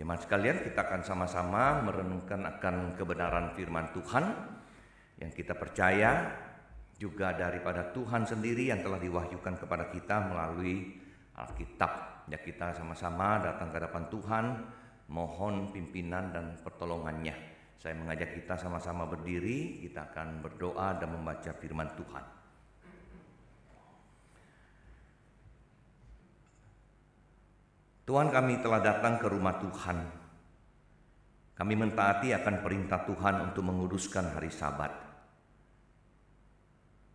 Jemaat sekalian, kita akan sama-sama merenungkan akan kebenaran firman Tuhan yang kita percaya juga daripada Tuhan sendiri yang telah diwahyukan kepada kita melalui Alkitab. Ya, kita sama-sama datang ke hadapan Tuhan, mohon pimpinan dan pertolongannya. Saya mengajak kita sama-sama berdiri, kita akan berdoa dan membaca firman Tuhan. Tuhan, kami telah datang ke rumah Tuhan. Kami mentaati akan perintah Tuhan untuk menguduskan hari Sabat.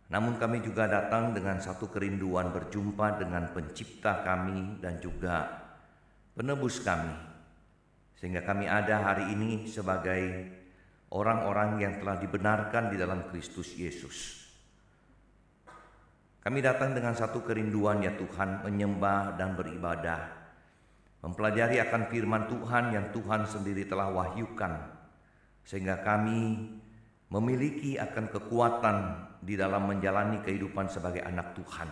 Namun kami juga datang dengan satu kerinduan berjumpa dengan pencipta kami dan juga penebus kami. Sehingga kami ada hari ini sebagai orang-orang yang telah dibenarkan di dalam Kristus Yesus. Kami datang dengan satu kerinduan, ya Tuhan, menyembah dan beribadah, mempelajari akan firman Tuhan yang Tuhan sendiri telah wahyukan, sehingga kami memiliki akan kekuatan di dalam menjalani kehidupan sebagai anak Tuhan.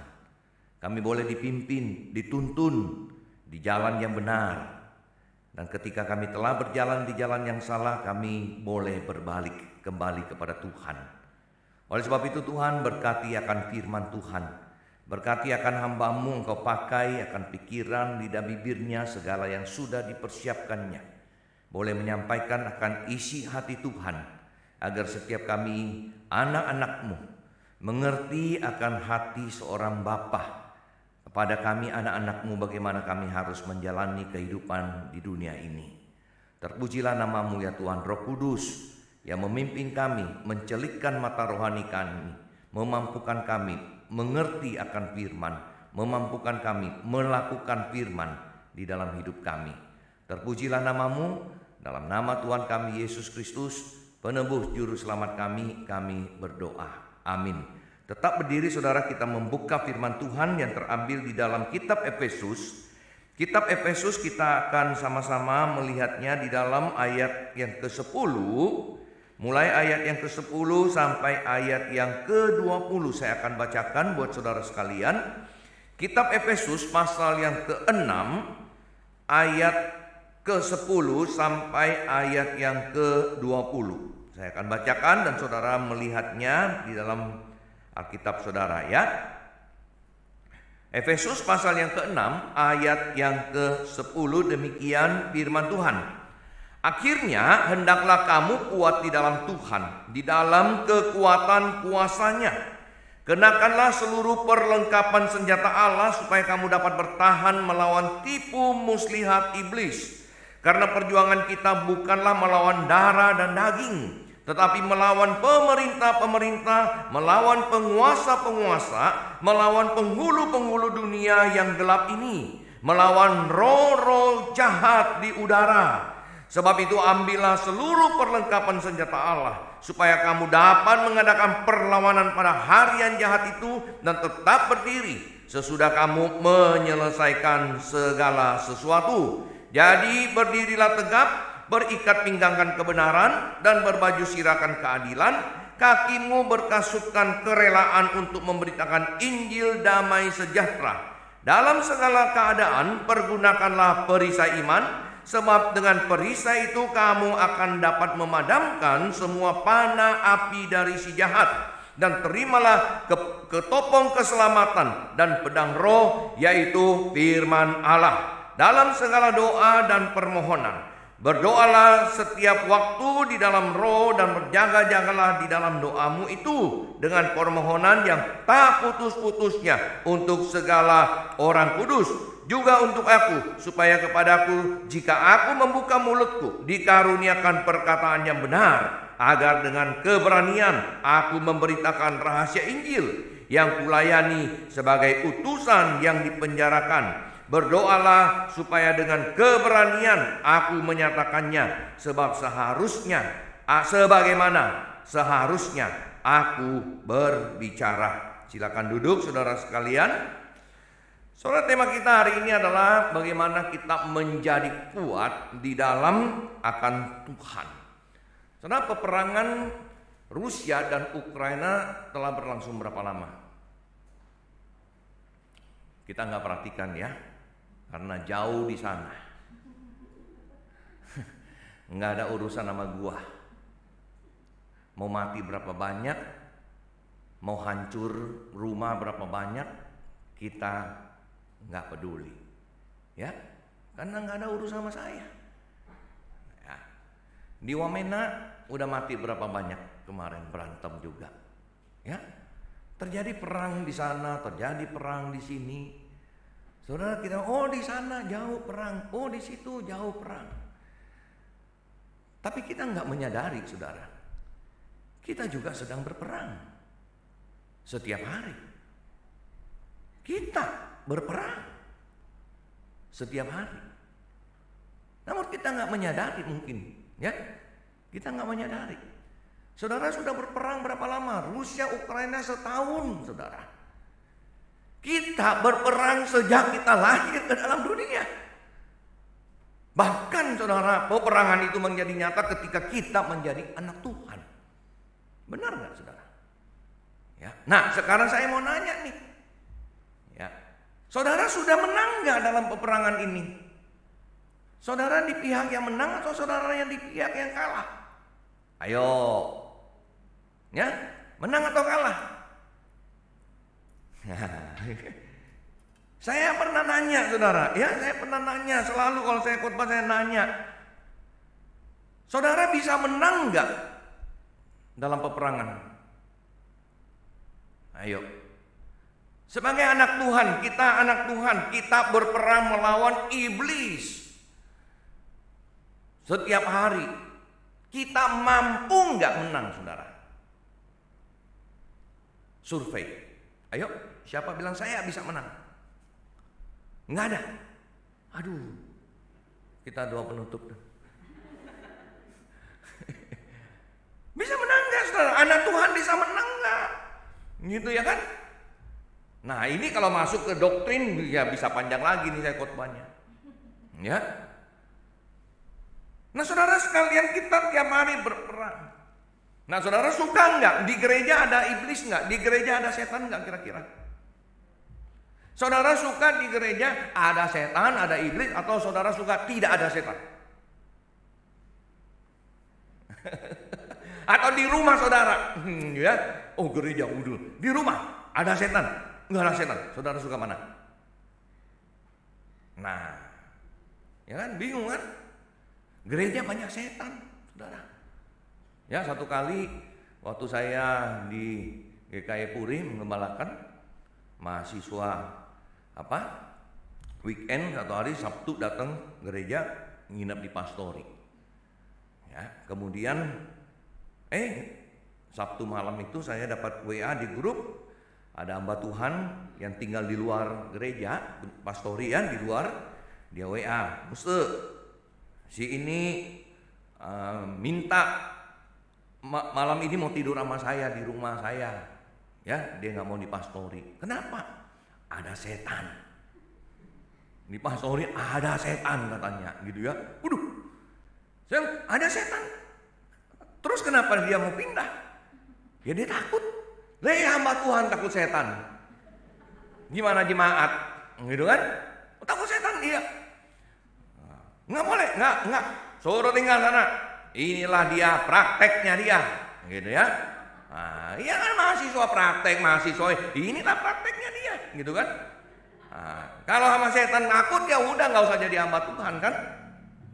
Kami boleh dipimpin, dituntun di jalan yang benar. Dan ketika kami telah berjalan di jalan yang salah, kami boleh berbalik kembali kepada Tuhan. Oleh sebab itu Tuhan, berkati akan firman Tuhan. Berkati akan hamba-Mu, Engkau pakai akan pikiran, lidah bibirnya, segala yang sudah dipersiapkannya. Boleh menyampaikan akan isi hati Tuhan, agar setiap kami anak-anak-Mu mengerti akan hati seorang Bapa kepada kami anak-anak-Mu, bagaimana kami harus menjalani kehidupan di dunia ini. Terpujilah nama-Mu ya Tuhan. Roh Kudus yang memimpin kami, mencelikkan mata rohani kami, memampukan kami mengerti akan firman, memampukan kami melakukan firman di dalam hidup kami. Terpujilah nama-Mu, dalam nama Tuhan kami Yesus Kristus, penebus juru selamat kami berdoa. Amin. Tetap berdiri saudara, kita membuka firman Tuhan yang terambil di dalam kitab Efesus. Kitab Efesus kita akan sama-sama melihatnya di dalam ayat yang ke-10. Mulai ayat yang ke-10 sampai ayat yang ke-20 saya akan bacakan buat saudara sekalian. Kitab Efesus pasal yang ke-6 ayat ke-10 sampai ayat yang ke-20. Saya akan bacakan dan saudara melihatnya di dalam Alkitab saudara ya. Efesus pasal yang ke-6 ayat yang ke-10, demikian firman Tuhan. Akhirnya hendaklah kamu kuat di dalam Tuhan, di dalam kekuatan kuasa-Nya. Kenakanlah seluruh perlengkapan senjata Allah supaya kamu dapat bertahan melawan tipu muslihat iblis. Karena perjuangan kita bukanlah melawan darah dan daging, tetapi melawan pemerintah-pemerintah, melawan penguasa-penguasa, melawan penghulu-penghulu dunia yang gelap ini, melawan roh-roh jahat di udara. Sebab itu ambillah seluruh perlengkapan senjata Allah, supaya kamu dapat mengadakan perlawanan pada hari yang jahat itu dan tetap berdiri sesudah kamu menyelesaikan segala sesuatu. Jadi berdirilah tegap, berikat pinggangkan kebenaran dan berbaju sirahkan keadilan. Kakimu berkasutkan kerelaan untuk memberitakan Injil damai sejahtera. Dalam segala keadaan pergunakanlah perisai iman, sebab dengan perisai itu kamu akan dapat memadamkan semua panah api dari si jahat. Dan terimalah ketopong keselamatan dan pedang roh, yaitu firman Allah. Dalam segala doa dan permohonan berdoalah setiap waktu di dalam roh, dan berjaga-jagalah di dalam doamu itu dengan permohonan yang tak putus-putusnya untuk segala orang kudus, juga untuk aku, supaya kepadaku jika aku membuka mulutku dikaruniakan perkataan yang benar, agar dengan keberanian aku memberitakan rahasia Injil yang kulayani sebagai utusan yang dipenjarakan. Berdoalah supaya dengan keberanian aku menyatakannya, sebab sebagaimana seharusnya aku berbicara. Silakan duduk saudara sekalian. Saudara, tema kita hari ini adalah bagaimana kita menjadi kuat di dalam akan Tuhan. Saudara, peperangan Rusia dan Ukraina telah berlangsung berapa lama? Kita nggak perhatikan ya, karena jauh di sana. nggak ada urusan sama gua. Mau mati berapa banyak, mau hancur rumah berapa banyak, kita nggak peduli, ya, karena nggak ada urusan sama saya. Ya. Di Wamena udah mati berapa banyak kemarin, berantem juga, ya. Terjadi perang di sana, terjadi perang di sini. Saudara kita, oh di sana jauh perang, oh di situ jauh perang. Tapi kita nggak menyadari, saudara, kita juga sedang berperang setiap hari. Kita berperang setiap hari. Namun kita nggak menyadari mungkin, ya, kita nggak menyadari. Saudara sudah berperang berapa lama? Rusia Ukraina setahun, saudara. Kita berperang sejak kita lahir ke dalam dunia. Bahkan saudara, peperangan itu menjadi nyata ketika kita menjadi anak Tuhan. Benar nggak, saudara? Ya. Nah, sekarang saya mau nanya nih, ya, saudara sudah menang nggak dalam peperangan ini? Saudara di pihak yang menang atau saudara yang di pihak yang kalah? Ayo, ya, menang atau kalah? Saya pernah nanya, saudara, ya, saya pernah nanya, selalu kalau saya khotbah saya nanya, saudara bisa menang nggak dalam peperangan? Ayo, sebagai anak Tuhan, kita berperang melawan iblis setiap hari. Kita mampu nggak menang, saudara? Survei, ayo, siapa bilang saya bisa menang? Nggak ada. Aduh, kita doa penutup. Bisa menang nggak, saudara? Anak Tuhan bisa menang nggak? Gitu ya kan? Nah, ini kalau masuk ke doktrin ya bisa panjang lagi nih saya khotbahnya. Ya. Nah, saudara sekalian, kita tiap hari berperang. Nah, saudara suka nggak di gereja ada iblis nggak? Di gereja ada setan nggak kira-kira? Saudara suka di gereja ada setan, ada iblis, atau saudara suka tidak ada setan? Atau di rumah saudara, ya, oh gereja udah, di rumah ada setan, nggak ada setan, saudara suka mana? Nah, ya kan, bingung kan? Gereja banyak setan, saudara. Ya, satu kali waktu saya di GKI Puri mengembalakan mahasiswa weekend, satu hari Sabtu datang gereja nginep di pastori. Ya, kemudian Sabtu malam itu saya dapat WA di grup, ada hamba Tuhan yang tinggal di luar gereja, pastori ya, di luar, dia WA, "Ustaz, si ini minta malam ini mau tidur sama saya di rumah saya." Ya, dia nggak mau di pastori. Kenapa? Ada setan. Di pastori ada setan katanya, gitu ya. Waduh, ada setan. Terus kenapa dia mau pindah? Ya dia takut. Hamba Tuhan takut setan. Gimana jemaat? Gitu kan? Takut setan dia. Nggak boleh, nggak. Suruh tinggal sana. Inilah dia prakteknya dia, gitu ya. Nah, iya kan, mahasiswa praktek, mahasiswa. Inilah prakteknya dia, gitu kan. Nah, kalau sama setan takut ya udah nggak usah jadi hamba Tuhan kan,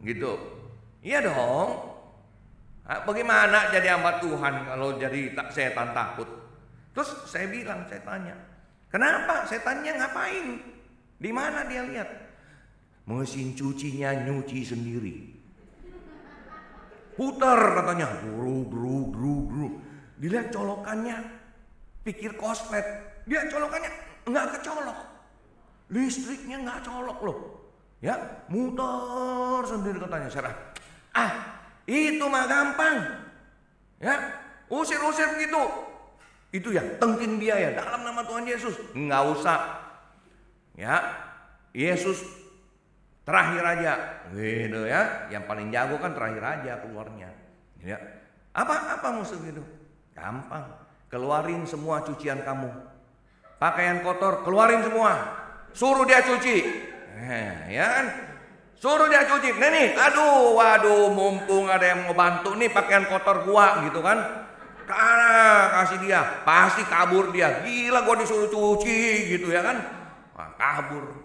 gitu. Iya dong. Nah, bagaimana jadi hamba Tuhan kalau jadi setan takut? Terus saya bilang, saya tanya, kenapa? Setannya ngapain? Di mana dia lihat? Mesin cucinya nyuci sendiri. Putar katanya, bro. Dilihat colokannya, pikir koslet. Dia colokannya nggak kecolok, listriknya nggak colok loh. Ya, muter sendiri katanya. Saya itu mah gampang. Ya, usir gitu. Itu ya, tengking dia ya dalam nama Tuhan Yesus. Nggak usah. Ya, Yesus terakhir aja, gitu ya. Yang paling jago kan terakhir aja keluarnya. Ya, apa musuh gitu? Gampang. Keluarin semua cucian kamu. Pakaian kotor, keluarin semua. Suruh dia cuci. Ya kan? Suruh dia cuci. Nih, waduh, mumpung ada yang mau bantu nih pakaian kotor gua gitu kan. Kasih dia, pasti kabur dia. Gila gua disuruh cuci gitu ya kan. Nah, kabur.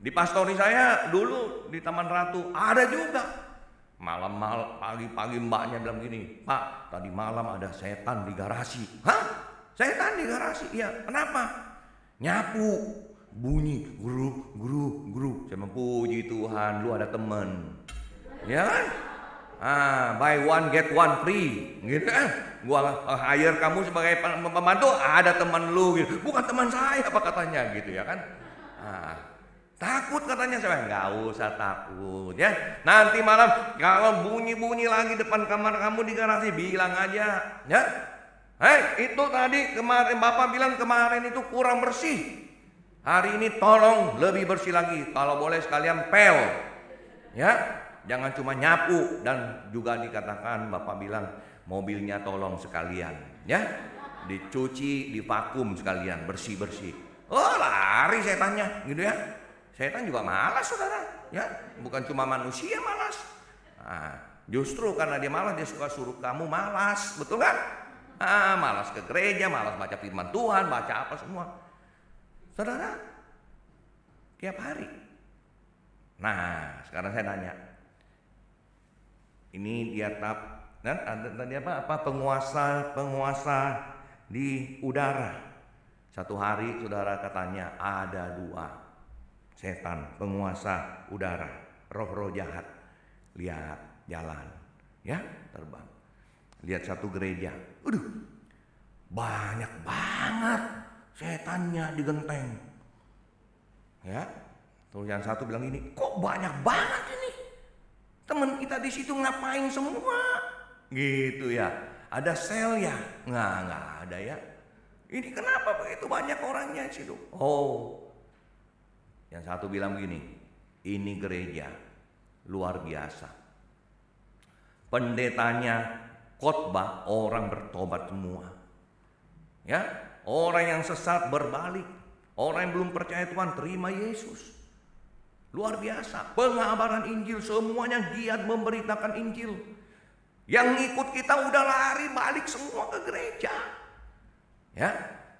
Di pastori saya dulu di Taman Ratu ada juga. Malam pagi-pagi mbaknya bilang gini, "Pak, tadi malam ada setan di garasi." Hah? Setan di garasi? Iya. Kenapa? Nyapu. Bunyi guru. Saya puji Tuhan, lu ada temen. Ya kan? Buy one get one free, gitu kan? Gua hire kamu sebagai pembantu, ada teman lu gitu. Bukan teman saya apa katanya gitu ya kan? Takut katanya. Saya nggak usah takut ya. Nanti malam kalau bunyi lagi depan kamar kamu di garasi, bilang aja ya. Itu tadi kemarin Bapak bilang kemarin itu kurang bersih. Hari ini tolong lebih bersih lagi. Kalau boleh sekalian pel ya. Jangan cuma nyapu. Dan juga dikatakan Bapak bilang mobilnya tolong sekalian ya. Dicuci, divakum sekalian, bersih-bersih. Oh, lari setannya gitu ya. Setan juga malas saudara ya. Bukan cuma manusia malas. Justru karena dia malas, dia suka suruh kamu malas. Betul kan? Malas ke gereja, malas baca firman Tuhan, baca apa semua. Saudara, tiap hari. Nah, sekarang saya nanya. Ini dia tadi apa penguasa di udara. Satu hari saudara katanya ada 2 setan penguasa udara, roh-roh jahat. Lihat jalan ya, terbang. Lihat satu gereja. Banyak banget setannya di genteng. Ya. Terus yang satu bilang gini, "Kok banyak banget ini? Teman kita di situ ngapain semua?" Gitu ya. Ada sel ya? Nggak ada ya. Ini kenapa begitu banyak orangnya di situ? Yang satu bilang begini, "Ini gereja luar biasa. Pendetanya khotbah, orang bertobat semua. Ya, orang yang sesat berbalik, orang yang belum percaya Tuhan terima Yesus. Luar biasa. Pengabaran Injil, semuanya giat memberitakan Injil. Yang ikut kita udah lari balik semua ke gereja. Ya,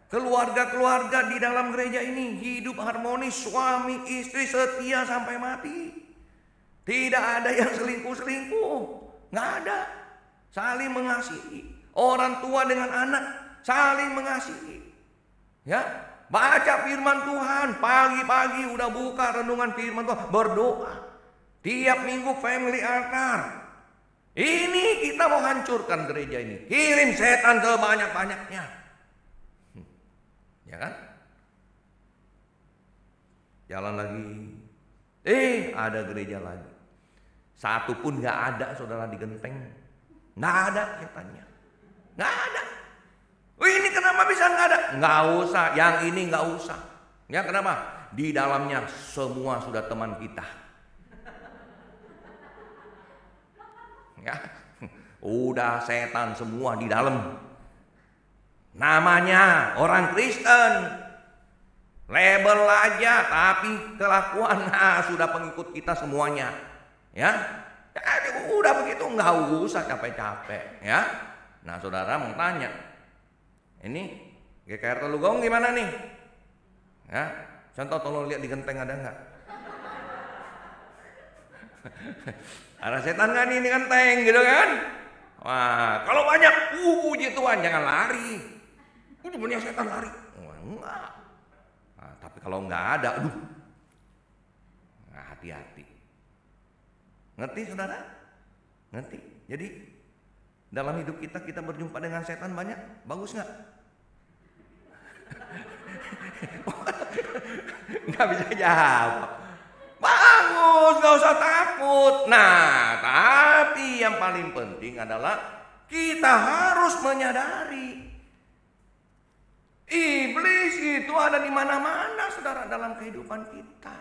keluarga-keluarga di dalam gereja ini hidup harmonis, suami istri setia sampai mati. Tidak ada yang selingkuh-selingkuh, nggak ada. Saling mengasihi. Orang tua dengan anak saling mengasihi. Ya, baca firman Tuhan pagi-pagi udah buka renungan firman Tuhan, berdoa. Tiap minggu family altar. Ini kita mau hancurkan gereja ini. Kirim setan sebanyak-banyaknya. Ya kan? Jalan lagi. Ada gereja lagi. Satu pun gak ada saudara di genteng. Gak ada setannya. Gak ada. Ini kenapa bisa gak ada? Gak usah. Yang ini gak usah. Ya kenapa? Di dalamnya semua sudah teman kita. Ya. Udah setan semua di dalam. Namanya orang Kristen, label aja, tapi kelakuan sudah pengikut kita semuanya, ya. Udah begitu nggak usah capek-capek, ya. Nah saudara mau tanya, ini GKR Telugong gimana nih? Ya, contoh tolong lihat di genteng ada nggak? Ada setan nggak nih di genteng gitu kan? Wah, kalau banyak, puji Tuhan, jangan lari. Udah punya setan lari. Wah, enggak. Nah, tapi kalau nggak ada, hati-hati. Ngerti saudara? Ngerti? Jadi dalam hidup kita berjumpa dengan setan banyak, bagus nggak? Nggak bisa jawab. Bagus, nggak usah takut. Nah, tapi yang paling penting adalah kita harus menyadari iblis itu ada di mana-mana saudara dalam kehidupan kita.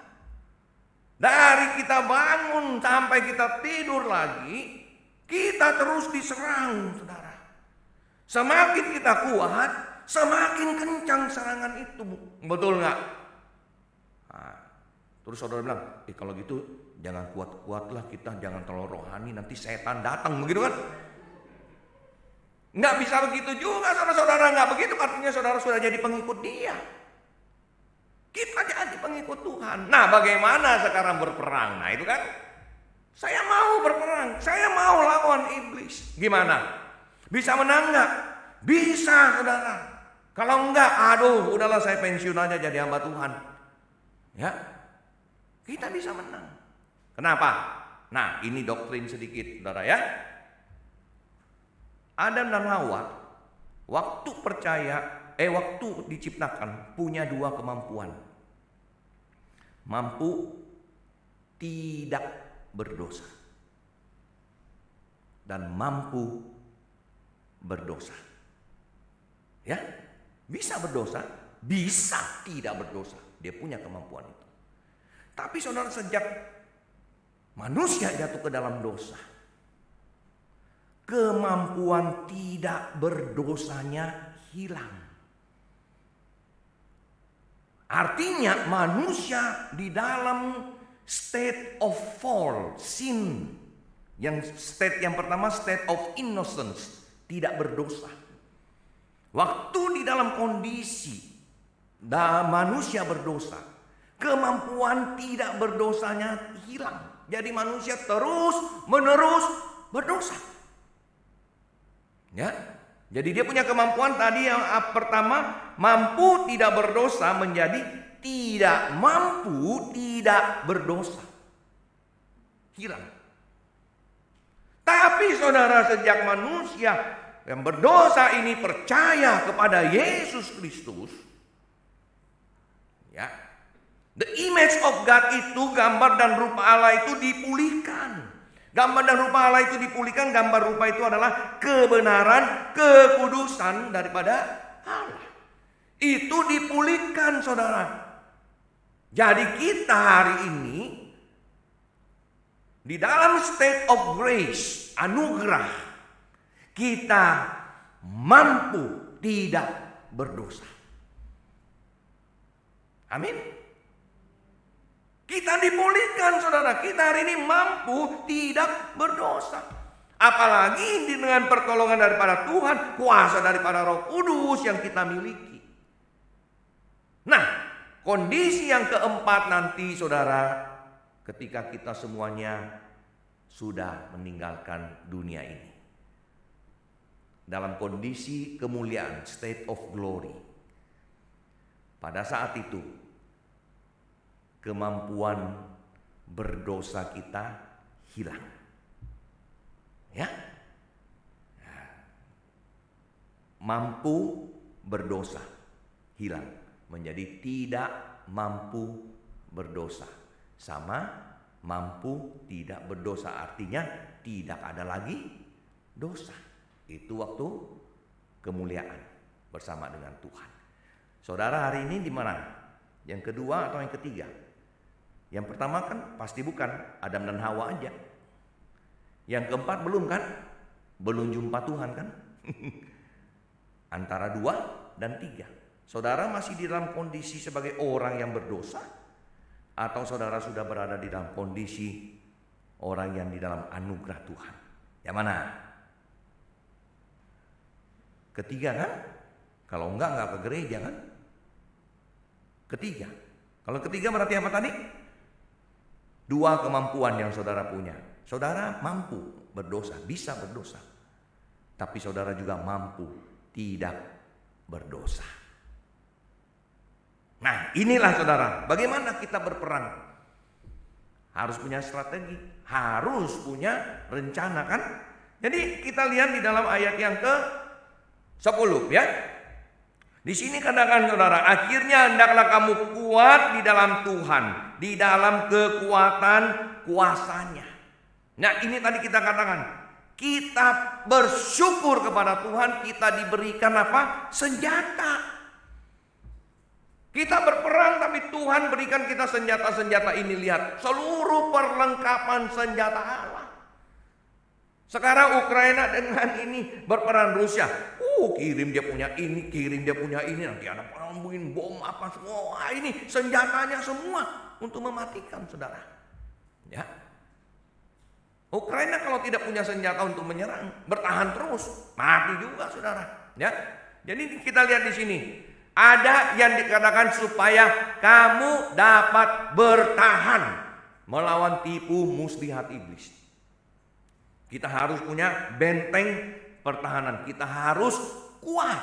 Dari kita bangun sampai kita tidur lagi, kita terus diserang saudara. Semakin kita kuat, semakin kencang serangan itu. Betul nggak? Nah, Terus saudara bilang, kalau gitu jangan kuat-kuat lah kita, jangan terlalu rohani, nanti setan datang, begitu kan? Nggak bisa begitu juga saudara-saudara, nggak begitu artinya saudara sudah jadi pengikut dia. Kita jadi pengikut Tuhan. Nah, bagaimana sekarang berperang? Nah, itu kan saya mau berperang, saya mau lawan iblis. Gimana? Bisa menang nggak? Bisa, saudara. Kalau enggak, aduh, udahlah saya pensiun aja jadi hamba Tuhan. Ya, kita bisa menang. Kenapa? Nah, ini doktrin sedikit, saudara ya. Adam dan Hawa waktu waktu diciptakan punya dua kemampuan. Mampu tidak berdosa dan mampu berdosa. Ya, bisa berdosa, bisa tidak berdosa. Dia punya kemampuan itu. Tapi saudara, sejak manusia jatuh ke dalam dosa, kemampuan tidak berdosanya hilang. Artinya manusia di dalam state of fall, sin. Yang pertama state of innocence, tidak berdosa. Waktu di dalam kondisi manusia berdosa, kemampuan tidak berdosanya hilang. Jadi manusia terus menerus berdosa. Ya, jadi dia punya kemampuan tadi yang pertama, mampu tidak berdosa menjadi tidak mampu tidak berdosa. Hilang. Tapi saudara, sejak manusia yang berdosa ini percaya kepada Yesus Kristus, ya, the image of God itu, gambar dan rupa Allah itu dipulihkan. Gambar dan rupa Allah itu dipulihkan. Gambar rupa itu adalah kebenaran, kekudusan daripada Allah. Itu dipulihkan, saudara. Jadi kita hari ini di dalam state of grace, anugerah, kita mampu tidak berdosa. Amin. Kita dipulihkan, saudara. Kita hari ini mampu tidak berdosa. Apalagi dengan pertolongan daripada Tuhan, kuasa daripada Roh Kudus yang kita miliki. Nah, kondisi yang keempat nanti, saudara, ketika kita semuanya sudah meninggalkan dunia ini, dalam kondisi kemuliaan, state of glory. Pada saat itu, kemampuan berdosa kita hilang. Ya, mampu berdosa hilang, menjadi tidak mampu berdosa. Sama mampu tidak berdosa, artinya tidak ada lagi dosa. Itu waktu kemuliaan bersama dengan Tuhan. Saudara, hari ini di mana? Yang kedua atau yang ketiga? Yang pertama kan pasti bukan Adam dan Hawa aja. Yang keempat belum kan? Belum jumpa Tuhan kan? Antara 2 dan 3. Saudara masih di dalam kondisi sebagai orang yang berdosa, atau saudara sudah berada di dalam kondisi orang yang di dalam anugerah Tuhan? Yang mana? Ketiga kan? Kalau enggak ke gereja kan? Ketiga. Kalau ketiga berarti apa tadi? 2 kemampuan yang saudara punya. Saudara mampu berdosa, bisa berdosa. Tapi saudara juga mampu tidak berdosa. Nah, inilah saudara, bagaimana kita berperang. Harus punya strategi, harus punya rencana kan? Jadi kita lihat di dalam ayat yang ke-10 ya. Di sini katakan saudara, akhirnya hendaklah kamu kuat di dalam Tuhan, di dalam kekuatan kuasanya. Nah, ini tadi kita katakan, kita bersyukur kepada Tuhan, kita diberikan apa? Senjata. Kita berperang tapi Tuhan berikan kita senjata-senjata ini. Lihat, seluruh perlengkapan senjata Allah. Sekarang Ukraina dengan ini berperang Rusia. Kirim dia punya ini, kirim dia punya ini. Nanti ada perang bom apa semua. Wah, ini senjatanya semua untuk mematikan saudara. Ya. Ukraina kalau tidak punya senjata untuk menyerang, bertahan terus, mati juga saudara. Ya. Jadi kita lihat di sini. Ada yang dikatakan supaya kamu dapat bertahan melawan tipu muslihat iblis. Kita harus punya benteng pertahanan. Kita harus kuat.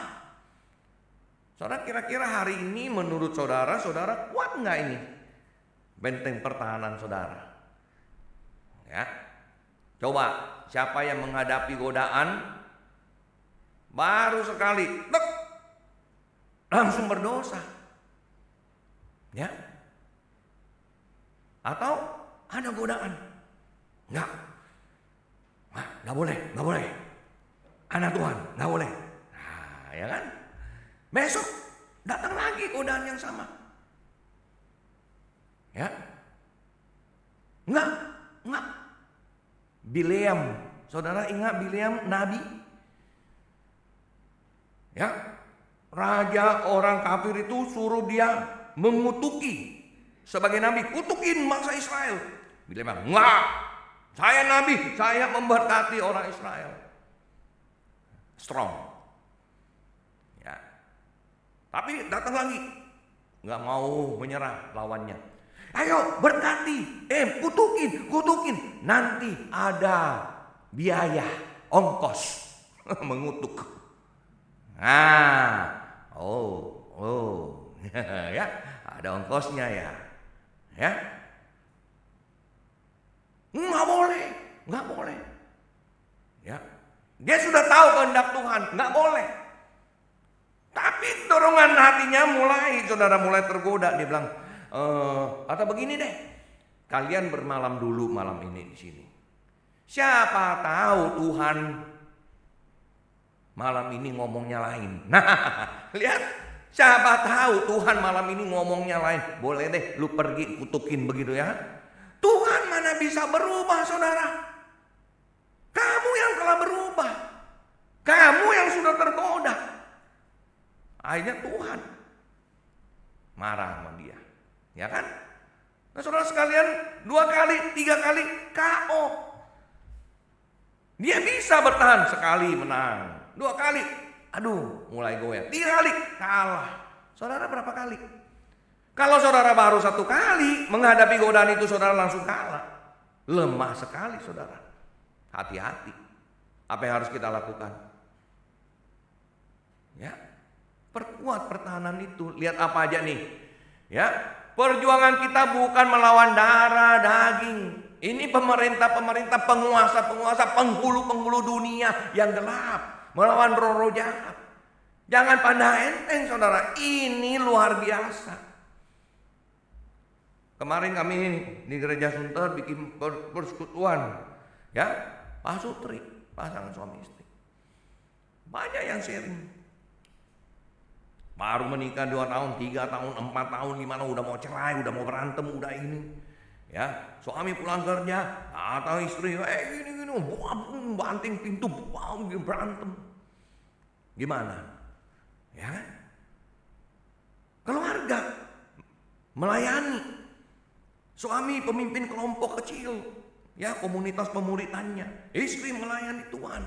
Saudara, kira-kira hari ini menurut saudara kuat nggak ini benteng pertahanan saudara? Ya, coba siapa yang menghadapi godaan baru sekali, langsung berdosa, ya? Atau ada godaan, nggak boleh, anak Tuhan nggak boleh, nah, ya kan? Besok datang lagi godaan yang sama, ya? Nggak. Bileam, saudara ingat Bileam nabi? Ya, raja orang kafir itu suruh dia mengutuki sebagai nabi, kutukin bangsa Israel. Bileam bilang, enggak, saya nabi, saya memberkati orang Israel. Strong. Ya. Tapi datang lagi, nggak mau menyerah lawannya. Ayo berkati, kutukin, nanti ada biaya, ongkos mengutuk. Nah, ya, ada ongkosnya ya. Nggak boleh. Ya, dia sudah tahu kehendak Tuhan, nggak boleh. Tapi dorongan hatinya mulai tergoda. Dia bilang, atau begini deh, kalian bermalam dulu malam ini di sini. Siapa tahu Tuhan malam ini ngomongnya lain. Nah, lihat, siapa tahu Tuhan malam ini ngomongnya lain. Boleh deh, lu pergi kutukin begitu ya. Tuhan mana bisa berubah, saudara? Kamu yang telah berubah, kamu yang sudah tergoda. Akhirnya Tuhan marah sama dia. Ya kan? Nah saudara sekalian, 2 kali, 3 kali KO. Dia bisa bertahan, sekali menang, 2 kali, mulai goyah, 3 kali kalah. Saudara berapa kali? Kalau saudara baru 1 kali menghadapi godaan itu, saudara langsung kalah. Lemah sekali saudara. Hati-hati. Apa yang harus kita lakukan? Ya, perkuat pertahanan itu. Lihat apa aja nih. Ya, perjuangan kita bukan melawan darah daging. Ini pemerintah, penguasa, penghulu dunia yang gelap, melawan roh-roh jahat. Jangan pandang enteng saudara, ini luar biasa. Kemarin kami di gereja Sunter bikin persekutuan, ya, Pak Sutri, pasangan suami istri. Banyak yang sharing. Baru menikah 2 tahun, 3 tahun, 4 tahun, 5 tahun udah mau cerai, udah mau berantem, udah ini. Ya, suami pulang kerja, atau istri, gini, banting pintu, berantem. Gimana? Ya, keluarga melayani. Suami pemimpin kelompok kecil, ya, komunitas pemuritannya. Istri melayani Tuhan.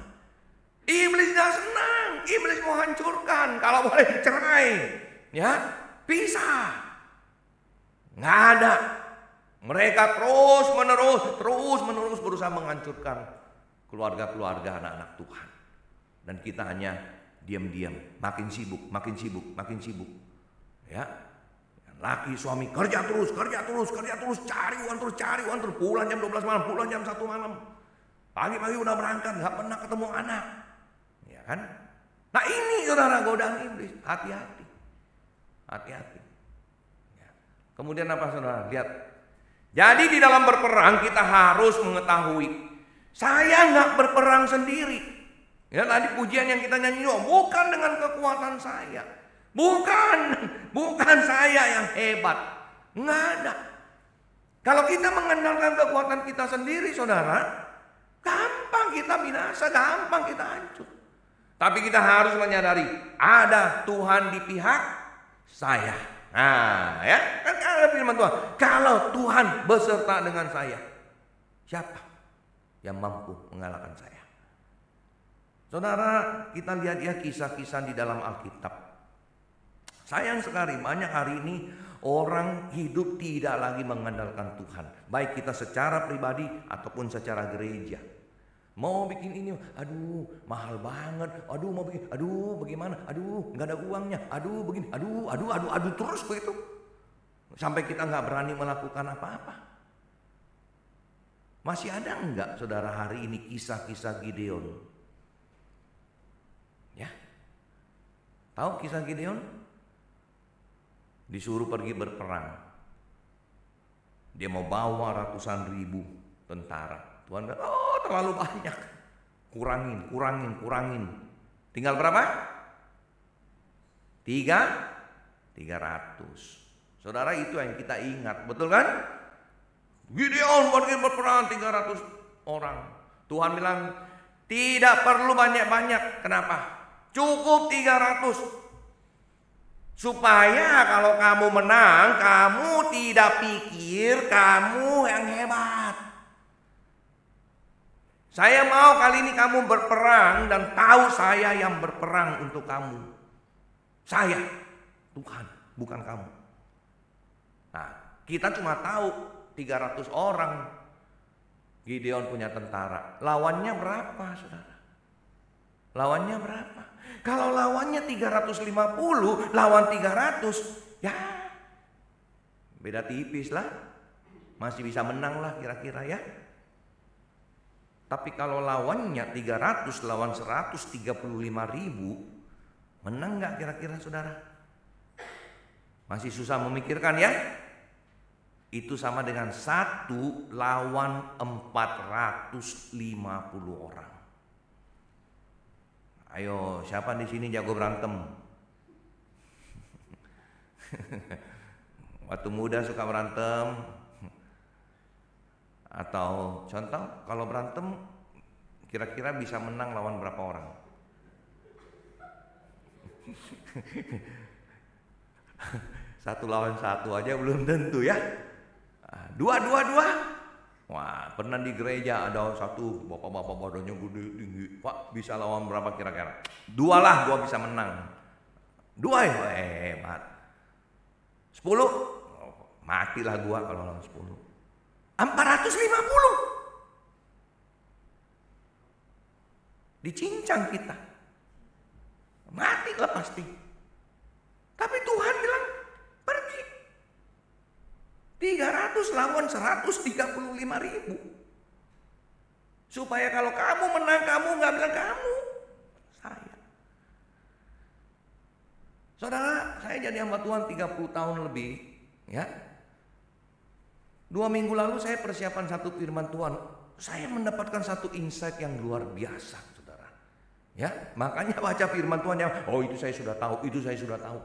Iblis gak senang, iblis mau hancurkan. Kalau boleh cerai, ya, pisah. Nggak ada. Mereka terus menerus berusaha menghancurkan keluarga-keluarga anak-anak Tuhan. Dan kita hanya diam-diam, makin sibuk. Ya, laki suami kerja terus, cari uang terus, pulang jam 12 malam, pulang jam 1 malam. Pagi-pagi udah berangkat, nggak pernah ketemu anak. Ya kan? Nah ini saudara godaan iblis, hati-hati. Ya. Kemudian apa saudara? Lihat. Jadi di dalam berperang kita harus mengetahui, saya nggak berperang sendiri. Ya tadi pujian yang kita nyanyi, bukan dengan kekuatan saya. Bukan saya yang hebat. Nggak ada. Kalau kita mengandalkan kekuatan kita sendiri saudara, gampang. gampang kita binasa, gampang kita hancur. Tapi kita harus menyadari ada Tuhan di pihak saya. Nah, ya, kan ada firman Tuhan. Kalau Tuhan beserta dengan saya, siapa yang mampu mengalahkan saya? Saudara, kita lihat ya kisah-kisah di dalam Alkitab. Sayang sekali banyak hari ini orang hidup tidak lagi mengandalkan Tuhan. Baik kita secara pribadi ataupun secara gereja. Mau bikin ini, aduh mahal banget, aduh mau bikin, aduh bagaimana, aduh nggak ada uangnya, aduh begini, aduh terus begitu. Sampai kita nggak berani melakukan apa-apa. Masih ada enggak saudara hari ini kisah-kisah Gideon? Ya, tahu kisah Gideon? Disuruh pergi berperang. Dia mau bawa ratusan ribu tentara. Tuhan bilang, oh terlalu banyak. Kurangin. Tinggal berapa? 300. Saudara, itu yang kita ingat, betul kan? Gideon pergi berperang 300 orang. Tuhan bilang, tidak perlu banyak-banyak. Kenapa? Cukup 300. Supaya kalau kamu menang, kamu tidak pikir kamu yang hebat. Saya mau kali ini kamu berperang dan tahu saya yang berperang untuk kamu. Saya, Tuhan, bukan kamu. Nah, kita cuma tahu 300 orang. Gideon punya tentara. Lawannya berapa, saudara? Lawannya berapa? Kalau lawannya 350, lawan 300, ya beda tipis lah. Masih bisa menang lah kira-kira ya. Tapi kalau lawannya 300 lawan 135 ribu, menang gak kira-kira saudara? Masih susah memikirkan ya? Itu sama dengan 1 lawan 450 orang. Ayo, siapa di sini jago berantem? Waktu muda suka berantem? Atau contoh, kalau berantem kira-kira bisa menang lawan berapa orang? Satu lawan satu aja belum tentu ya. Dua. Wah, pernah di gereja ada satu bapak-bapak badannya gede tinggi. Pak, bisa lawan berapa kira-kira? 2 lah, 2 bisa menang. 2 ya, hebat. 10, matilah gua kalau lawan 10. 450. Dicincang kita. Matilah pasti. Tapi Tuhan bilang, pergi. 300 lawan 135 ribu. Supaya kalau kamu menang, kamu gak bilang kamu, saya. Saudara, saya jadi hamba Tuhan 30 tahun lebih, ya. 2 minggu lalu saya persiapan satu firman Tuhan. Saya mendapatkan satu insight yang luar biasa, saudara. Ya, makanya baca firman Tuhan yang, oh itu saya sudah tahu, itu saya sudah tahu.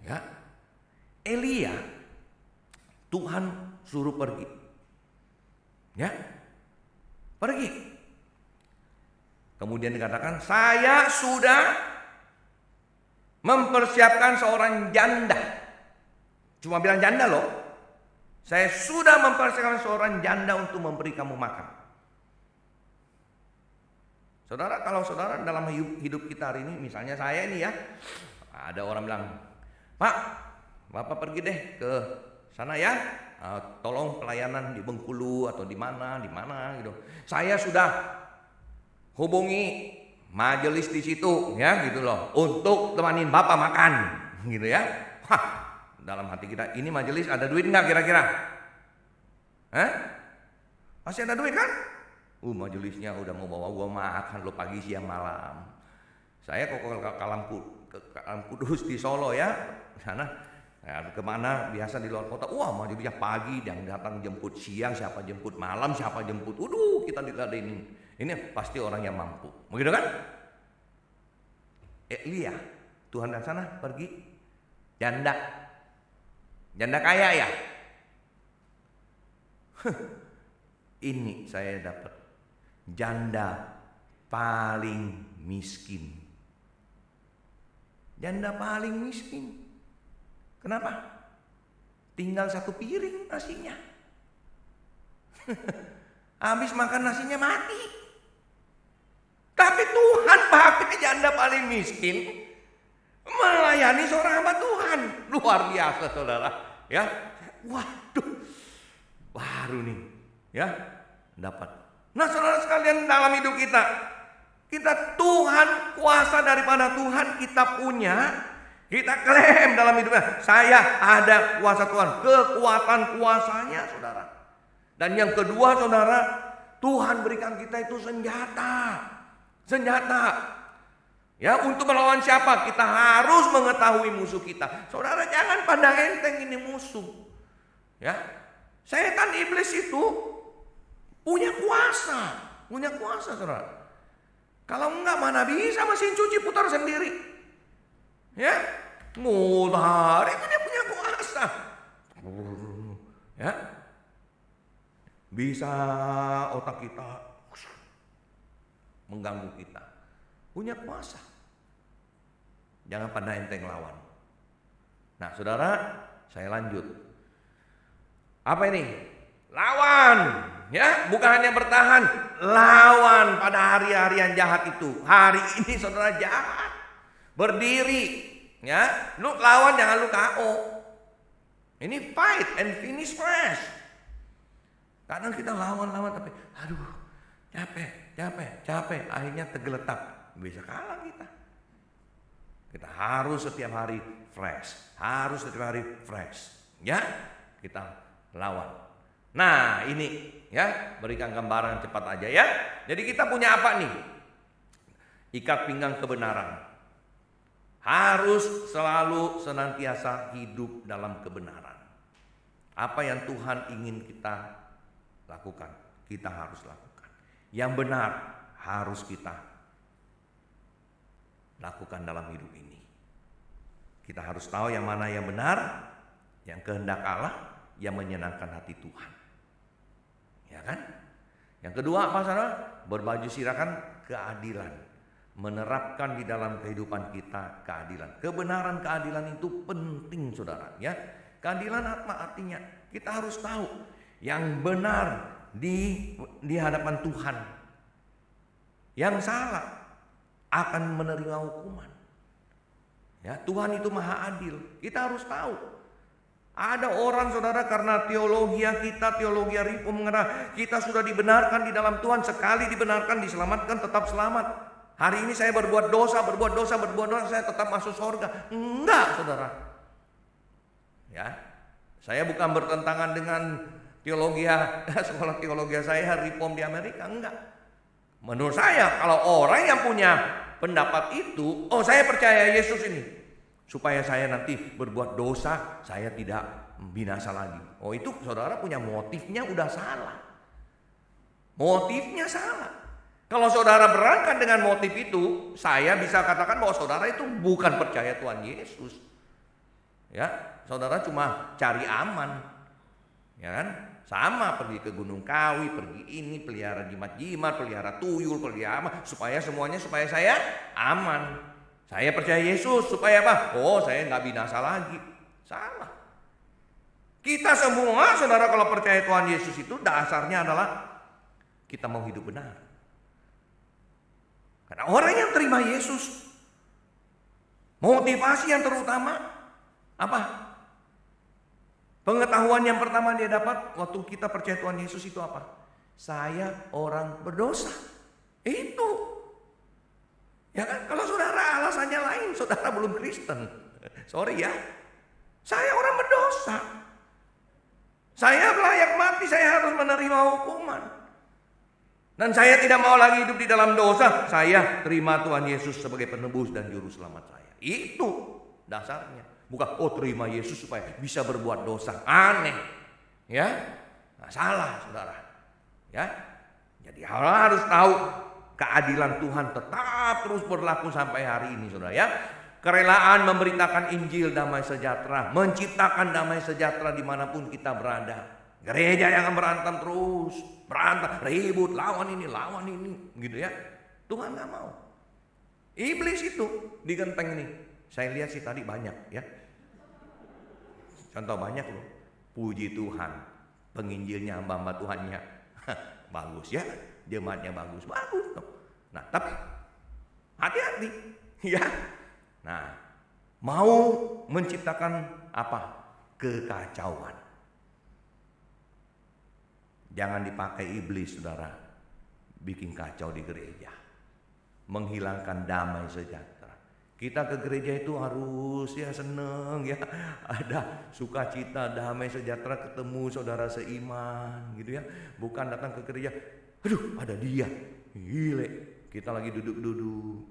Ya, Elia, Tuhan suruh pergi. Ya, pergi. Kemudian dikatakan, saya sudah mempersiapkan seorang janda. Cuma bilang janda loh. Saya sudah mempersiapkan seorang janda untuk memberi kamu makan. Saudara, kalau saudara dalam hidup kita hari ini, misalnya saya ini ya, ada orang bilang, Pak, Bapak pergi deh ke sana ya, tolong pelayanan di Bengkulu atau di mana gitu. Saya sudah hubungi majelis di situ ya gitu loh, untuk temanin Bapak makan gitu ya. Hah, dalam hati kita, ini majelis ada duit nggak kira-kira? Masih ada duit kan? Majelisnya udah mau bawa gua makan lo pagi siang malam. Saya kok ke Kalam Kudus di Solo ya, sana ya, kemana biasa di luar kota. Wah, majelisnya pagi, yang datang jemput siang, siapa jemput malam, siapa jemput. Kita diladenin. Ini pasti orang yang mampu. Begitu kan? Elia, Tuhan dan sana pergi janda kaya ya. Ini saya dapat. janda paling miskin. Janda paling miskin. Kenapa? Tinggal 1 piring nasinya. Habis makan nasinya mati. Tapi Tuhan pakai janda paling miskin melayani seorang hamba Tuhan. Luar biasa saudara. Ya, waduh, baru nih, ya, dapat. Nah saudara sekalian, dalam hidup kita Tuhan, kuasa daripada Tuhan kita punya, kita klaim dalam hidupnya. Saya ada kuasa Tuhan, kekuatan kuasanya saudara. Dan yang kedua saudara, Tuhan berikan kita itu senjata. Ya, untuk melawan siapa? Kita harus mengetahui musuh kita. Saudara jangan pandang enteng ini musuh. Ya, setan iblis itu punya kuasa saudara. Kalau enggak mana bisa mesin cuci putar sendiri. Ya, mutar itu dia punya kuasa. Ya, bisa otak kita mengganggu kita. Punya kuasa. Jangan pandang enteng lawan. Nah saudara, saya lanjut. Apa ini? Lawan. Ya, bukan hanya bertahan. Lawan pada hari-hari yang jahat itu. Hari ini saudara jahat. Berdiri. Ya, lu lawan, jangan lu KO. Ini fight and finish fast. Kadang kita lawan tapi aduh capek. Akhirnya tergeletak. Bisa kalah kita. Kita harus setiap hari fresh. Ya, kita lawan. Nah ini ya, berikan gambaran cepat aja ya. Jadi kita punya apa nih? Ikat pinggang kebenaran. Harus selalu senantiasa hidup dalam kebenaran. Apa yang Tuhan ingin kita lakukan, kita harus lakukan. Yang benar harus kita lakukan dalam hidup ini. Kita harus tahu yang mana yang benar, yang kehendak Allah, yang menyenangkan hati Tuhan. Ya kan? Yang kedua apa saudara? Berbaju sirakan keadilan. Menerapkan di dalam kehidupan kita keadilan. Kebenaran keadilan itu penting saudara. Ya, keadilan apa artinya? Kita harus tahu yang benar di hadapan Tuhan. Yang salah akan menerima hukuman. Ya, Tuhan itu maha adil. Kita harus tahu. Ada orang saudara karena teologi Ripom mengenai kita sudah dibenarkan di dalam Tuhan, sekali dibenarkan diselamatkan tetap selamat. Hari ini saya berbuat dosa, saya tetap masuk surga. Enggak saudara. Ya, saya bukan bertentangan dengan sekolah teologi saya Ripom di Amerika, enggak. Menurut saya kalau orang yang punya pendapat itu, saya percaya Yesus ini supaya saya nanti berbuat dosa, saya tidak binasa lagi. Itu saudara punya motifnya udah salah. Motifnya salah. Kalau saudara berangkat dengan motif itu, saya bisa katakan bahwa saudara itu bukan percaya Tuhan Yesus. Ya, saudara cuma cari aman. Ya kan? Sama pergi ke Gunung Kawi, pergi ini, pelihara jimat-jimat, pelihara tuyul, pelihara supaya saya aman. Saya percaya Yesus supaya apa? Saya nggak binasa lagi. Salah. Kita semua saudara kalau percaya Tuhan Yesus itu dasarnya adalah kita mau hidup benar. Karena orang yang terima Yesus, motivasi yang terutama apa? Pengetahuan yang pertama dia dapat waktu kita percaya Tuhan Yesus itu apa? Saya orang berdosa. Itu. Ya kan? Kalau saudara alasannya lain, saudara belum Kristen. Sorry ya. Saya orang berdosa. Saya layak mati, saya harus menerima hukuman. Dan saya tidak mau lagi hidup di dalam dosa. Saya terima Tuhan Yesus sebagai penebus dan juru selamat saya. Itu dasarnya. Bukan terima Yesus supaya bisa berbuat dosa. Aneh. Ya. Nah, salah saudara. Ya. Jadi harus tahu keadilan Tuhan tetap terus berlaku sampai hari ini saudara ya. Kerelaan memberitakan Injil damai sejahtera, menciptakan damai sejahtera dimanapun kita berada. Gereja yang berantem terus, berantem, ribut, lawan ini, gitu ya. Tuhan nggak mau. Iblis itu di genteng ini. Saya lihat sih tadi banyak ya. Contoh banyak loh. Puji Tuhan, penginjilnya hamba-hamba Tuhannya bagus ya, jemaatnya bagus. Nah, tapi hati-hati ya. Nah, mau menciptakan apa? Kekacauan. Jangan dipakai iblis, saudara, bikin kacau di gereja, menghilangkan damai sejahtera. Kita ke gereja itu harus ya seneng ya, ada sukacita, damai sejahtera, ketemu saudara seiman gitu ya. Bukan datang ke gereja, aduh ada dia, gile, kita lagi duduk-duduk.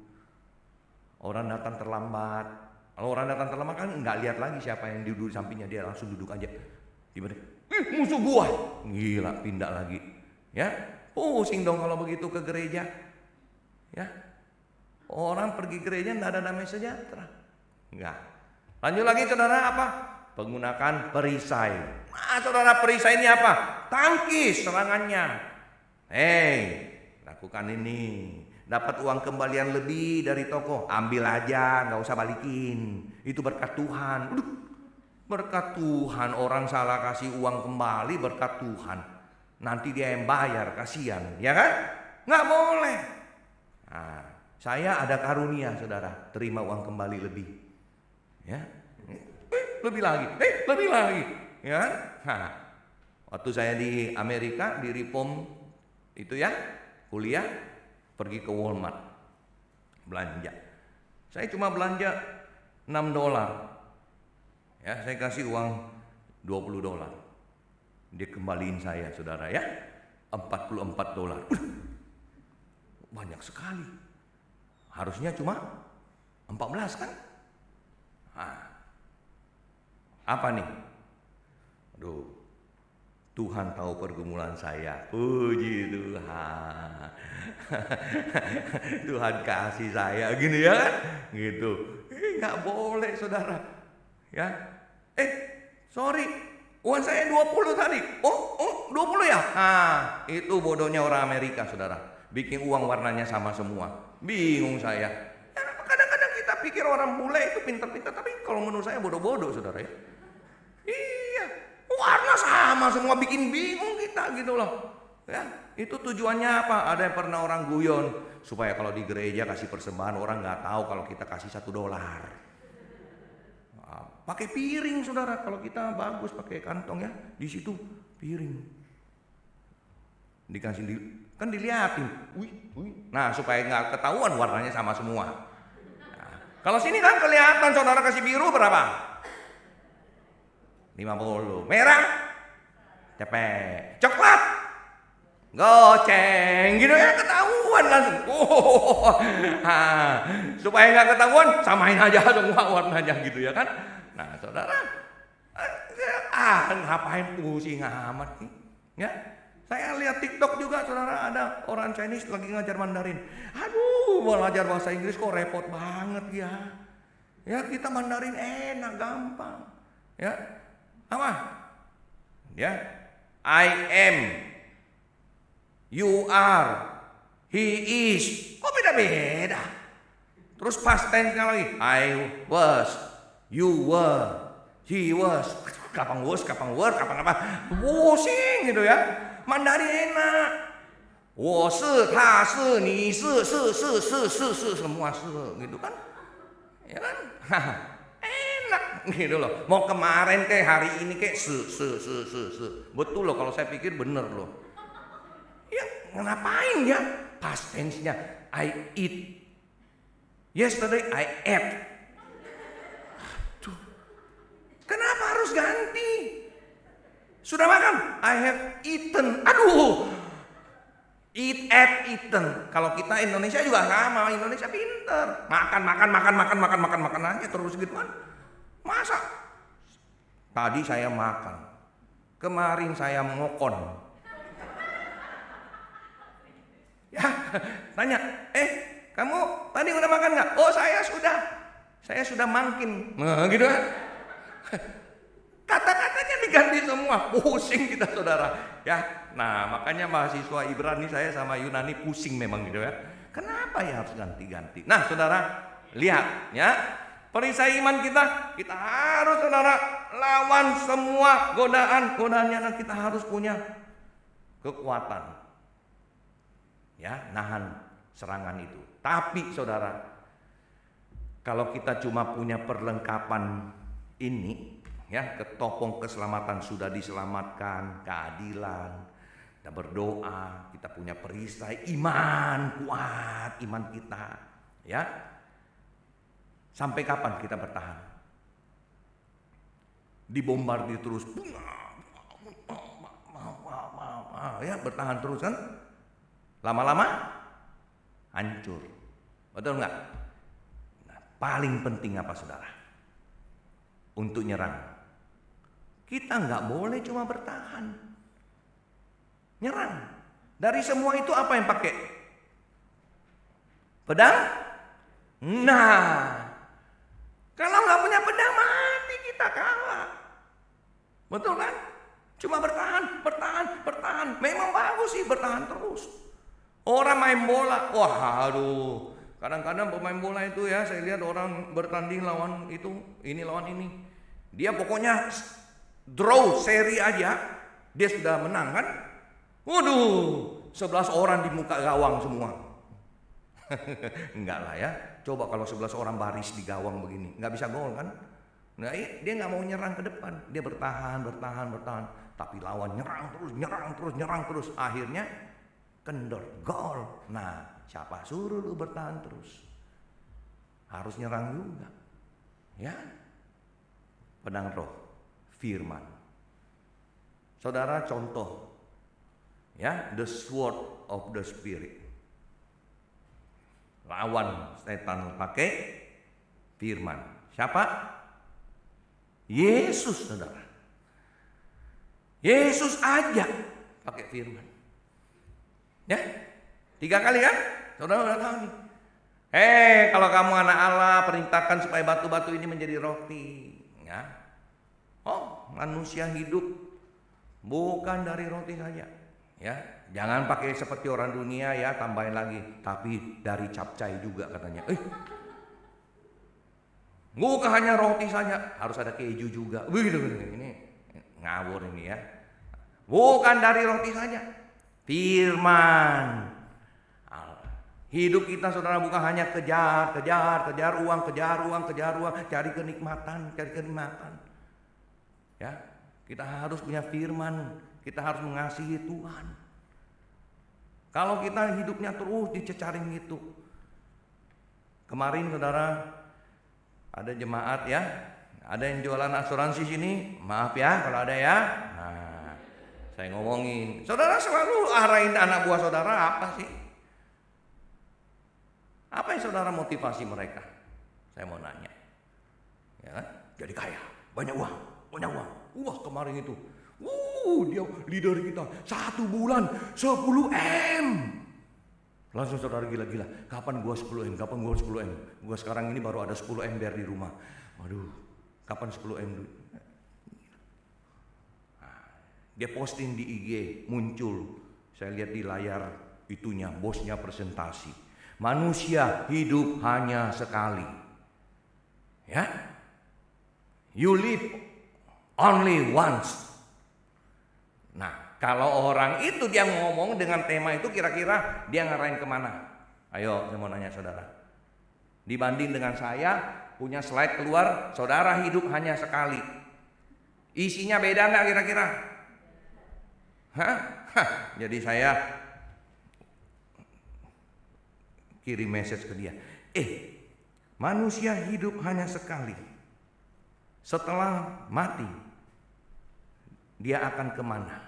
Orang datang terlambat. Kalau orang datang terlambat kan nggak lihat lagi siapa yang duduk di sampingnya, dia langsung duduk aja. Tiba-tiba, musuh gua, gila, pindah lagi. Ya, pusing dong kalau begitu ke gereja. Ya, orang pergi gereja nggak ada damai sejahtera. Enggak. Lanjut lagi saudara, apa? Menggunakan perisai. Nah, saudara, perisai ini apa? Tangkis serangannya. Lakukan ini. Dapat uang kembalian lebih dari toko, ambil aja, nggak usah balikin. Itu berkat Tuhan. Berkat Tuhan, orang salah kasih uang kembali, berkat Tuhan. Nanti dia yang bayar, kasihan, ya kan? Nggak boleh. Nah, saya ada karunia, saudara, terima uang kembali lebih. Ya, lebih lagi, ya. Nah, waktu saya di Amerika, di Reform itu ya, kuliah, pergi ke Walmart belanja. Saya cuma belanja $6. Ya, saya kasih uang $20. Dia kembaliin saya, saudara ya, $44. Banyak sekali. Harusnya cuma 14 kan? Nah, apa nih? Aduh, Tuhan tahu pergumulan saya. Puji Tuhan. Tuhan kasih saya gini ya kan? Gitu. Nggak boleh, saudara. Ya. Sorry. Uang saya 20 tadi. Oh, 20 ya? Nah, itu bodohnya orang Amerika, saudara. Bikin uang warnanya sama semua. Bingung saya. Ya, kadang-kadang kita pikir orang bule itu pintar-pintar, tapi kalau menurut saya bodoh-bodoh, saudara ya. Iya, warna sama semua, bikin bingung kita gitu loh. Ya, itu tujuannya apa? Ada yang pernah orang guyon supaya kalau di gereja kasih persembahan orang nggak tahu kalau kita kasih $1. Pakai piring, saudara. Kalau kita bagus pakai kantong ya, di situ piring. Dikasih kan dilihatin. Wih. Nah, supaya nggak ketahuan warnanya sama semua. Nah, kalau sini kan kelihatan, saudara kasih biru berapa? 50. Merah? Cepet. Coklat? Goceng. Gitu ya, ketahuan langsung. Supaya nggak ketahuan, samain aja semua warnanya gitu ya kan. Nah, saudara, ngapain pusing amat nih? Ya, saya lihat TikTok juga, saudara, ada orang Chinese lagi ngajar Mandarin. Aduh, belajar bahasa Inggris kok repot banget ya. Ya, kita Mandarin enak, gampang. Ya, apa? Ya, I am, you are, he is. Kok beda-beda? Terus past tense-nya lagi, I was, you were, he was. Kapan was, kapan were, kapan apa? Pusing gitu ya. Mandarin enak. 我是, 他是, 你是, 是, semua gitu kan. Ya kan? Enak gitu loh. Mau kemarin kayak hari ini kayak se. Betul loh, kalau saya pikir bener loh. Ya, ngapain ya? Past tense-nya I eat. Yesterday I ate. Aduh. Kenapa harus ganti? Sudah makan? I have eaten. Aduh. Eat, ate, eaten. Kalau kita Indonesia juga sama. Indonesia pinter. Makan aja terus gitu kan. Masa? Tadi saya makan. Kemarin saya ngokon. Ya, tanya. Kamu tadi udah makan nggak? Oh, saya sudah. Saya sudah mangkin. Nah, gitu kan. Kata-katanya ganti-ganti semua, pusing kita saudara. Ya, nah makanya mahasiswa Ibrani saya sama Yunani pusing memang gitu ya. Kenapa ya harus ganti-ganti? Nah saudara, lihat ya, perisai iman kita harus saudara lawan semua godaan-godaannya, dan kita harus punya kekuatan ya nahan serangan itu. Tapi saudara, kalau kita cuma punya perlengkapan ini ya, ketopong keselamatan sudah diselamatkan, keadilan, kita berdoa, kita punya perisai iman, kuat iman kita ya, sampai kapan kita bertahan? Dibombardir terus ya, bertahan terus kan, lama-lama hancur, betul nggak? Nah, paling penting apa saudara? Untuk nyerang, kita nggak boleh cuma bertahan, nyerang. Dari semua itu apa yang pakai? Pedang? Nah, kalau nggak punya pedang mati kita, kalah. Betul kan? Cuma bertahan. Memang bagus sih bertahan terus. Orang main bola, wah aduh, kadang-kadang pemain bola itu ya, saya lihat orang bertanding lawan itu, ini lawan ini, dia pokoknya draw seri aja, dia sudah menang kan? Waduh, 11 orang di muka gawang semua. Enggak lah ya, coba kalau 11 orang baris di gawang begini, nggak bisa gol kan? Nah, dia nggak mau nyerang ke depan, dia bertahan, tapi lawan nyerang terus, akhirnya kendor, gol. Nah, siapa suruh lu bertahan terus? Harus nyerang juga. Ya. Pedang roh, firman. Saudara, contoh. Ya, the sword of the spirit. Lawan setan pakai firman. Siapa? Yesus, saudara. Yesus aja pakai firman. Ya, 3 kali kan? Saudara udah tahu nih. Kalau kamu anak Allah, perintahkan supaya batu-batu ini menjadi roti. Ya. Oh, manusia hidup bukan dari roti saja. Ya, jangan pakai seperti orang dunia ya, tambahin lagi. Tapi dari capcay juga katanya. Bukan hanya roti saja, harus ada keju juga. Begitu. Ini ngawur ini ya. Bukan dari roti saja. Firman. Hidup kita saudara bukan hanya kejar uang, cari kenikmatan. Ya, kita harus punya firman, kita harus mengasihi Tuhan. Kalau kita hidupnya terus dicecaring itu. Kemarin saudara ada jemaat ya, ada yang jualan asuransi sini, maaf ya kalau ada ya. Nah, saya ngomongin, saudara selalu arahin anak buah saudara apa sih? Apa yang saudara motivasi mereka? Saya mau nanya. Ya, jadi kaya, banyak uang. Wah, kemarin itu. Dia leader kita 1 bulan 10 M. Langsung saudara gila-gila. Kapan gua 10 M? Gua sekarang ini baru ada 10 ember di rumah. Waduh, kapan 10 M? Nah, dia posting di IG, muncul. Saya lihat di layar itunya, bosnya presentasi. Manusia hidup hanya sekali. Ya. You live only once. Nah, kalau orang itu dia ngomong dengan tema itu, kira-kira dia ngarahin kemana? Ayo, saya mau nanya saudara. Dibanding dengan saya punya slide keluar, saudara hidup hanya sekali. Isinya beda nggak kira-kira? Jadi saya kirim message ke dia. Manusia hidup hanya sekali. Setelah mati, dia akan kemana?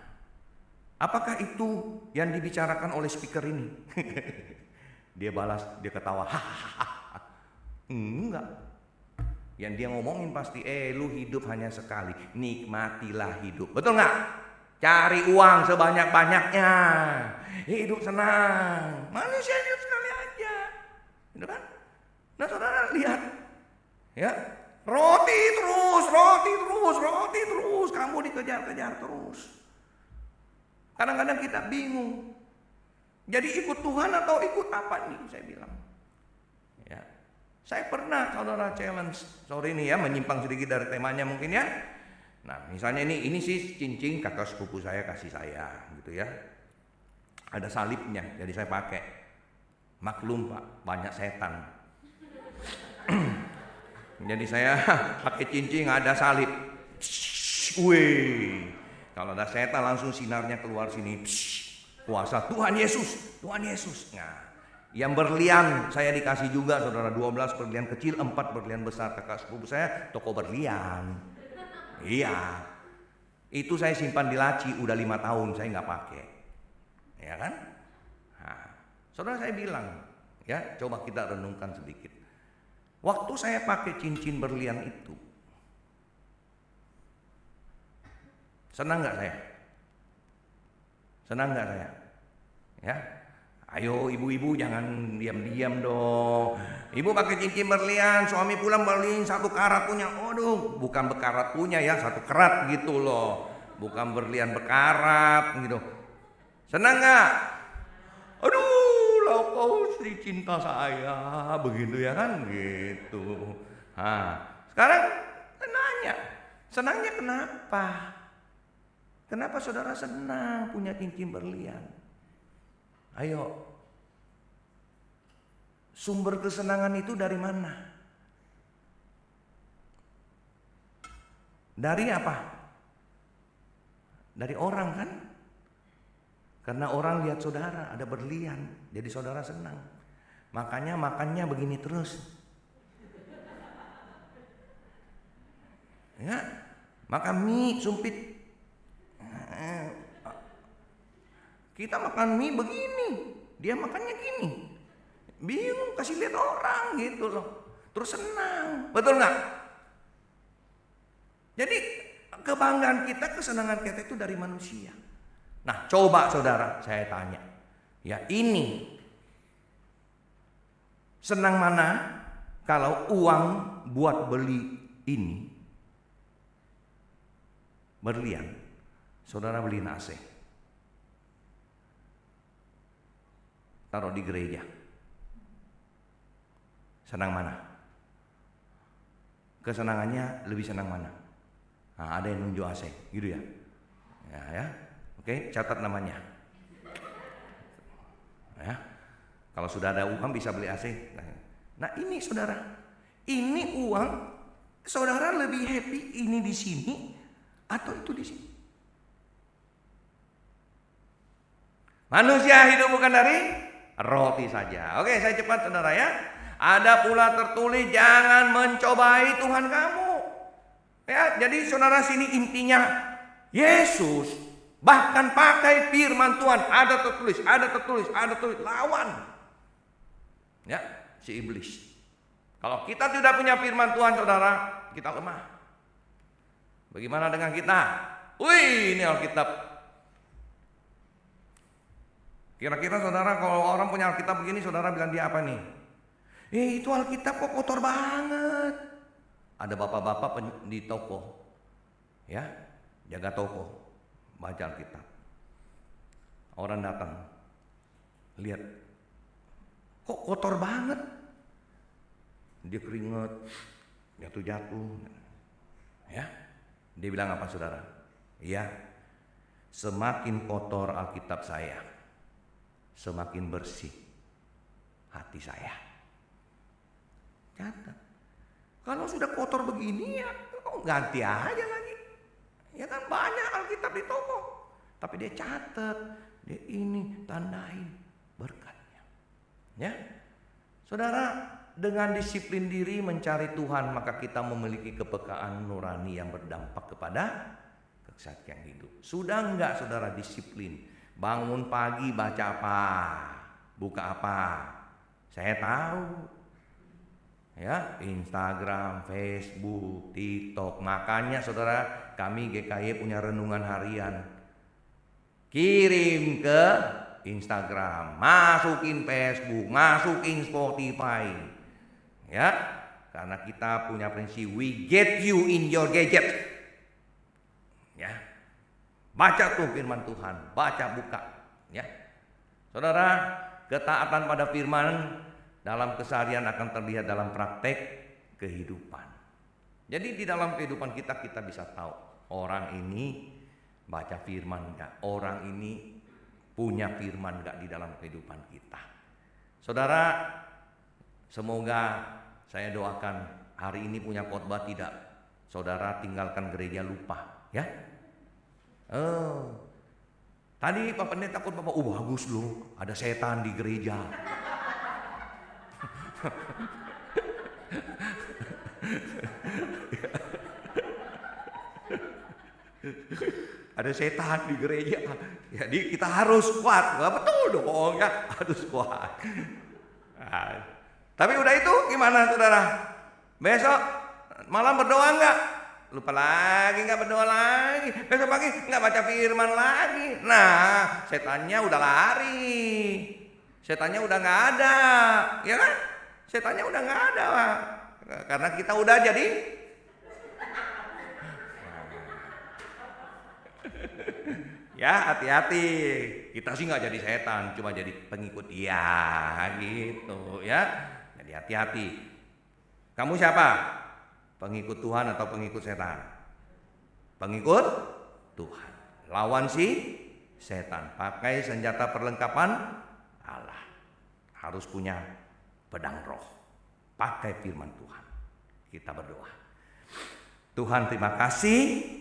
Apakah itu yang dibicarakan oleh speaker ini? Dia balas, dia ketawa. Enggak. Yang dia ngomongin pasti, lu hidup hanya sekali, nikmatilah hidup. Betul nggak? Cari uang sebanyak-banyaknya, hidup senang. Manusia hidup sekali aja, gitu kan? Nah saudara lihat, ya roti terus roti terus, kamu dikejar-kejar terus. Kadang-kadang kita bingung. Jadi ikut Tuhan atau ikut apa nih, saya bilang. Ya. Saya pernah saudara challenge, sorry nih ya menyimpang sedikit dari temanya mungkin ya. Nah misalnya ini sih cincin kakak sepupu saya kasih saya gitu ya. Ada salibnya jadi saya pakai. Maklum Pak, banyak setan. Jadi saya pakai cincin ada salib. Wih, kalau ada setan langsung sinarnya keluar sini. Kuasa Tuhan Yesus. Nah, yang berlian saya dikasih juga saudara, 12 berlian kecil, 4 berlian besar. Kakak sepupu saya toko berlian. Iya. Itu saya simpan di laci udah 5 tahun saya nggak pakai. Ya kan? Nah, saudara saya bilang, ya coba kita renungkan sedikit. Waktu saya pakai cincin berlian itu, senang nggak saya? Senang nggak saya? Ya, ayo ibu-ibu jangan diam-diam dong. Ibu pakai cincin berlian, suami pulang beliin 1 karat punya. Aduh, bukan bekarat punya ya, 1 kerat gitu loh. Bukan berlian bekarat gitu. Senang nggak? Aduh, lah kau istri cinta saya, begitu ya kan gitu. Nah, sekarang nanya, senangnya kenapa? Kenapa saudara senang punya cincin berlian? Ayo, sumber kesenangan itu dari mana? Dari apa? Dari orang kan? Karena orang lihat saudara ada berlian, jadi saudara senang. Makanya makannya begini terus. Ya, makan mie sumpit. Kita makan mie begini, dia makannya gini. Bingung, kasih lihat orang gitu loh. Terus senang, betul nggak? Jadi kebanggaan kita, kesenangan kita itu dari manusia. Nah coba saudara saya tanya, ya ini senang mana kalau uang buat beli ini berlian, saudara beli AC, taruh di gereja, senang mana? Kesenangannya lebih senang mana? Nah, ada yang nunjuk AC, gitu ya? Ya. Oke, catat namanya. Ya, kalau sudah ada uang bisa beli AC. Nah ini saudara, ini uang, saudara lebih happy ini di sini atau itu di sini? Manusia hidup bukan dari roti saja. Oke, saya cepat saudara ya. Ada pula tertulis jangan mencobai Tuhan kamu. Ya, jadi saudara sini intinya Yesus bahkan pakai firman Tuhan, ada tertulis, lawan. Ya, si iblis. Kalau kita tidak punya firman Tuhan saudara, kita lemah. Bagaimana dengan kita? Wih, ini Alkitab. Kira-kira saudara kalau orang punya Alkitab begini, saudara bilang dia apa nih? Itu Alkitab kok kotor banget. Ada bapak-bapak di toko, ya, jaga toko, baca Alkitab. Orang datang, lihat, kok kotor banget. Dia keringet, jatuh-jatuh, ya. Dia bilang apa saudara? Iya, semakin kotor Alkitab saya, semakin bersih hati saya. Catat. Kalau sudah kotor begini ya ganti aja lagi. Ya kan banyak Alkitab di toko. Tapi dia catat, dia ini tandain berkatnya. Ya. Saudara, dengan disiplin diri mencari Tuhan, maka kita memiliki kepekaan nurani yang berdampak kepada kesaksian hidup. Sudah enggak saudara disiplin? Bangun pagi baca apa? Buka apa? Saya tahu. Ya, Instagram, Facebook, TikTok. Makanya saudara, kami GKY punya renungan harian. Kirim ke Instagram, masukin Facebook, masukin Spotify. Ya. karena kita punya prinsip we get you in your gadget. Ya. Baca tuh firman Tuhan, baca buka, ya. Saudara, ketaatan pada firman dalam keseharian akan terlihat dalam praktek kehidupan. Jadi di dalam kehidupan kita bisa tahu orang ini baca firman enggak, orang ini punya firman enggak di dalam kehidupan kita. Saudara, semoga saya doakan hari ini punya khotbah tidak saudara tinggalkan gereja lupa, ya. Tadi Pak Pendeta takut Bapak, bagus loh, ada setan di gereja. Ada setan di gereja, jadi kita harus kuat. Betul dong ya, harus kuat. Nah, tapi udah itu gimana saudara? Besok malam berdoa enggak? Lupa lagi, enggak berdoa lagi. Besok pagi enggak baca firman lagi. Nah, setannya udah lari. Setannya udah enggak ada, ya kan? Setannya udah enggak ada, Pak. Karena kita udah jadi ya, hati-hati. Kita sih nggak jadi setan, cuma jadi pengikut dia, gitu ya. Jadi hati-hati. Kamu siapa? Pengikut Tuhan atau pengikut setan? Pengikut Tuhan. Lawan si setan. Pakai senjata perlengkapan Allah. Harus punya pedang roh. Pakai firman Tuhan. Kita berdoa. Tuhan, terima kasih.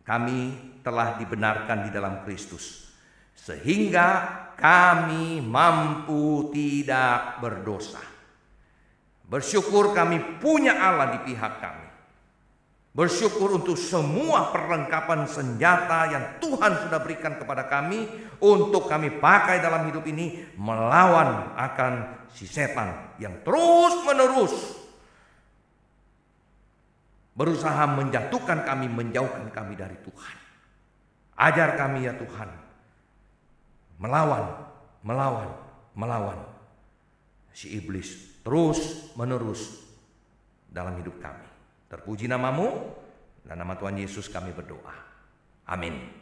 Kami telah dibenarkan di dalam Kristus, sehingga kami mampu tidak berdosa. Bersyukur kami punya Allah di pihak kami. Bersyukur untuk semua perlengkapan senjata yang Tuhan sudah berikan kepada kami untuk kami pakai dalam hidup ini melawan akan si setan yang terus menerus berusaha menjatuhkan kami, menjauhkan kami dari Tuhan. Ajar kami ya Tuhan, melawan si iblis terus menerus dalam hidup kami. Terpuji namamu, dan nama Tuhan Yesus kami berdoa. Amin.